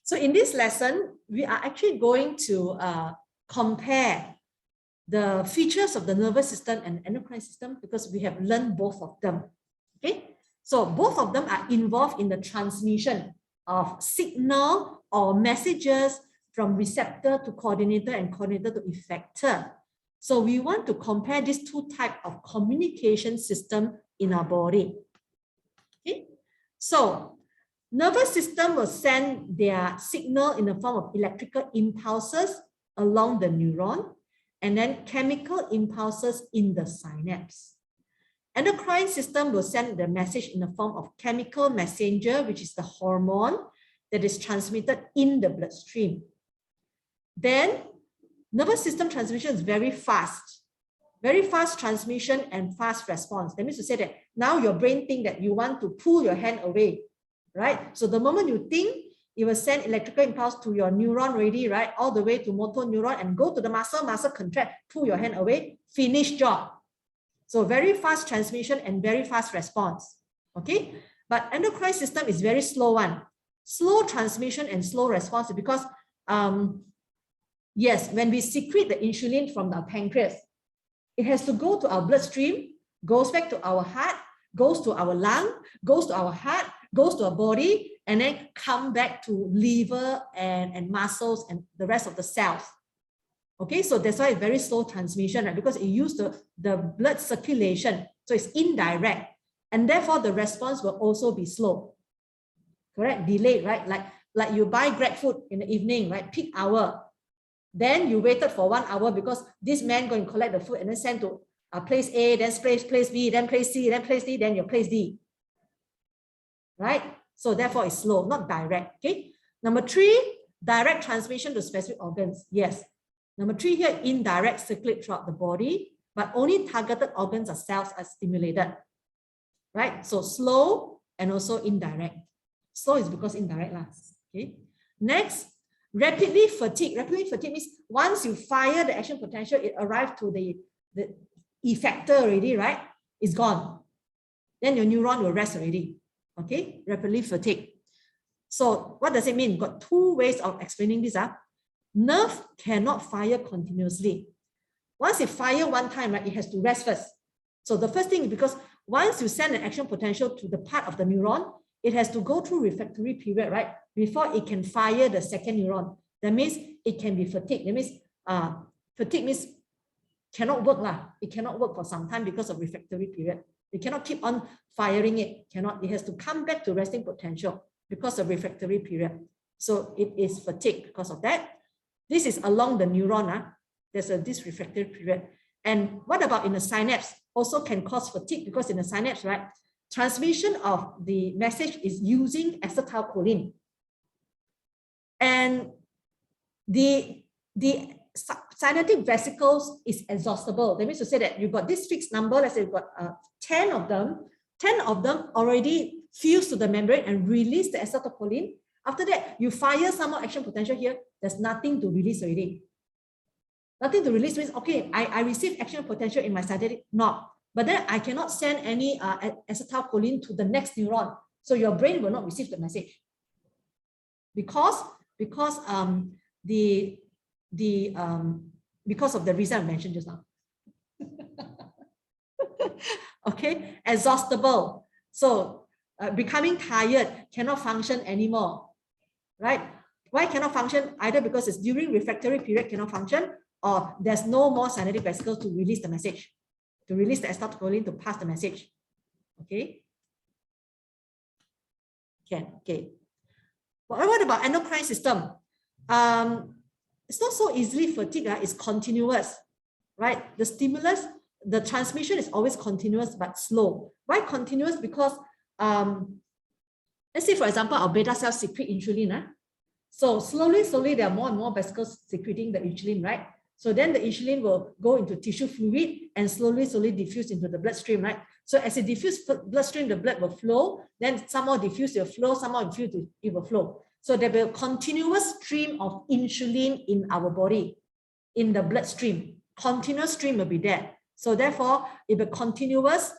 So in this lesson, we are actually going to compare the features of the nervous system and endocrine system because we have learned both of them. Okay, so both of them are involved in the transmission of signal or messages from receptor to coordinator and coordinator to effector. So we want to compare these two types of communication system in our body. Okay, so nervous system will send their signal in the form of electrical impulses along the neuron and then chemical impulses in the synapse. Endocrine system will send the message in the form of chemical messenger, which is the hormone that is transmitted in the bloodstream. Then nervous system transmission is very fast transmission and fast response. That means to say that now your brain thinks that you want to pull your hand away, right? So the moment you think, it will send electrical impulse to your neuron already, right? All the way to motor neuron and go to the muscle contract, pull your hand away, finish job. So very fast transmission and very fast response, okay? But endocrine system is very slow one. Slow transmission and slow response because, yes, when we secrete the insulin from the pancreas, it has to go to our bloodstream, goes back to our heart, goes to our lung, goes to our heart, goes to our body, and then come back to liver and muscles and the rest of the cells. Okay, so that's why it's very slow transmission, right? Because it uses the blood circulation. So it's indirect. And therefore, the response will also be slow. Correct? Delayed, right? Like you buy Grab food in the evening, right? Peak hour. Then you waited for 1 hour because this man going to collect the food and then send to place A, then place B, then place C, then place D, then your place D. Right? So therefore it's slow, not direct. Okay. Number 3, direct transmission to specific organs. Yes. Number 3 here, indirect, circulate throughout the body, but only targeted organs or cells are stimulated. Right? So slow and also indirect. Slow is because indirect last. Okay. Next, rapidly fatigue. Rapidly fatigue means once you fire the action potential, it arrives to the effector already, right? It's gone. Then your neuron will rest already. Okay, rapidly fatigue. So what does it mean? Got 2 ways of explaining this. Nerve cannot fire continuously. Once it fires one time, right, it has to rest first. So the first thing is because once you send an action potential to the part of the neuron, it has to go through refractory period, right? Before it can fire the second neuron. That means it can be fatigued. That means fatigue means cannot work lah. It cannot work for some time because of refractory period. It cannot keep on firing it. Cannot. It has to come back to resting potential because of refractory period. So it is fatigue because of that. This is along the neuron. There's this refractory period. And what about in the synapse? Also can cause fatigue because in the synapse, right? Transmission of the message is using acetylcholine. And the synaptic vesicles is exhaustible. That means to say that you've got this fixed number, let's say you've got 10 of them. 10 of them already fuse to the membrane and release the acetylcholine. After that, you fire some more action potential here. There's nothing to release already. Nothing to release means, okay, I receive action potential in my synaptic knob, but then I cannot send any acetylcholine to the next neuron. So your brain will not receive the message. Because of the reason I mentioned just now. Okay, exhaustible. So becoming tired, cannot function anymore. Right? Why cannot function? Either because it's during refractory period cannot function, or there's no more synaptic vesicles to release the message, to release the acetylcholine to pass the message. Okay. Okay. What about endocrine system? It's not so easily fatigued. It's continuous, right? The stimulus, the transmission is always continuous but slow. Why continuous? Because let's say, for example, our beta cells secrete insulin. So slowly, there are more and more vesicles secreting the insulin, right? So then the insulin will go into tissue fluid and slowly diffuse into the bloodstream, right? So as it diffuses bloodstream, the blood will flow. Then some more diffuse, it will flow. Some more diffuse, it will flow. So there will be a continuous stream of insulin in our body, in the bloodstream. Continuous stream will be there. So therefore, it will continuous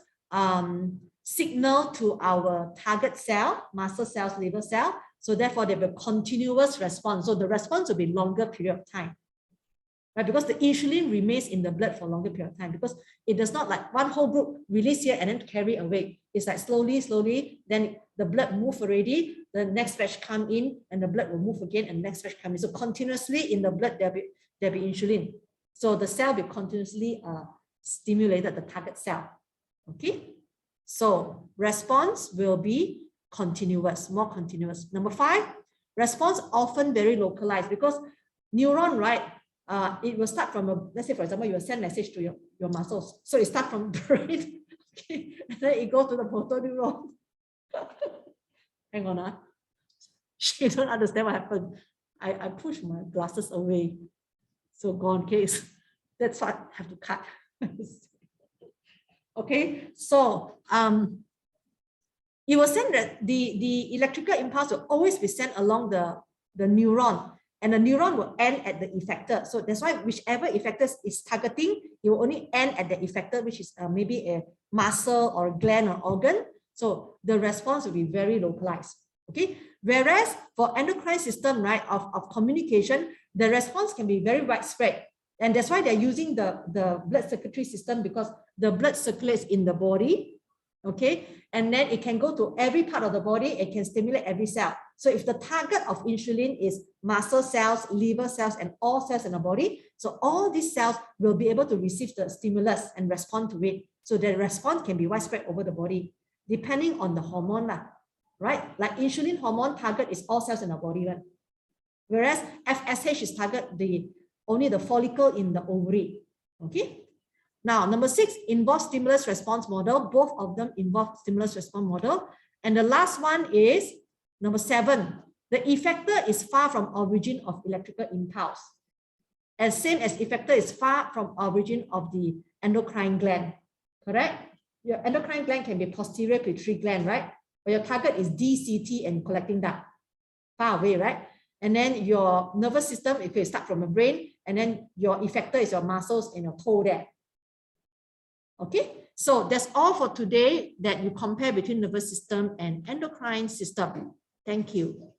signal to our target cell, muscle cells, liver cell, So therefore, there will be continuous response. So the response will be longer period of time. Right? Because the insulin remains in the blood for a longer period of time, because it does not like one whole group release here and then carry away. It's like slowly, then the blood move already, the next batch come in and the blood will move again and next batch come in. So continuously in the blood, there'll be insulin. So the cell will continuously stimulated the target cell. Okay. So response will be continuous, more continuous. Number 5, response often very localized, because neuron, right? It will start from let's say, for example, you will send message to your muscles. So it starts from brain, okay, and then it goes to the motor neuron. Hang on, she don't understand what happened. I pushed my glasses away. So gone case. That's what I have to cut. Okay, so it will send that the electrical impulse will always be sent along the neuron. And the neuron will end at the effector. So that's why whichever effector is targeting, it will only end at the effector, which is maybe a muscle or a gland or organ. So the response will be very localized. Okay. Whereas for endocrine system, right, of communication, the response can be very widespread. And that's why they're using the blood circulatory system, because the blood circulates in the body. Okay, and then it can go to every part of the body. It can stimulate every cell. So if the target of insulin is muscle cells, liver cells, and all cells in the body, so all these cells will be able to receive the stimulus and respond to it. So the response can be widespread over the body, depending on the hormone, right? Like insulin hormone target is all cells in the body, right? Whereas FSH is target only the follicle in the ovary. Okay. Now, number 6 involves stimulus response model. Both of them involve stimulus response model. And the last one is number 7. The effector is far from origin of electrical impulse. And same as effector is far from origin of the endocrine gland. Correct? Your endocrine gland can be posterior pituitary gland, right? But your target is DCT and collecting duct. Far away, right? And then your nervous system, if you start from the brain, and then your effector is your muscles and your toe there. Okay, so that's all for today, that you compare between nervous system and endocrine system. Thank you.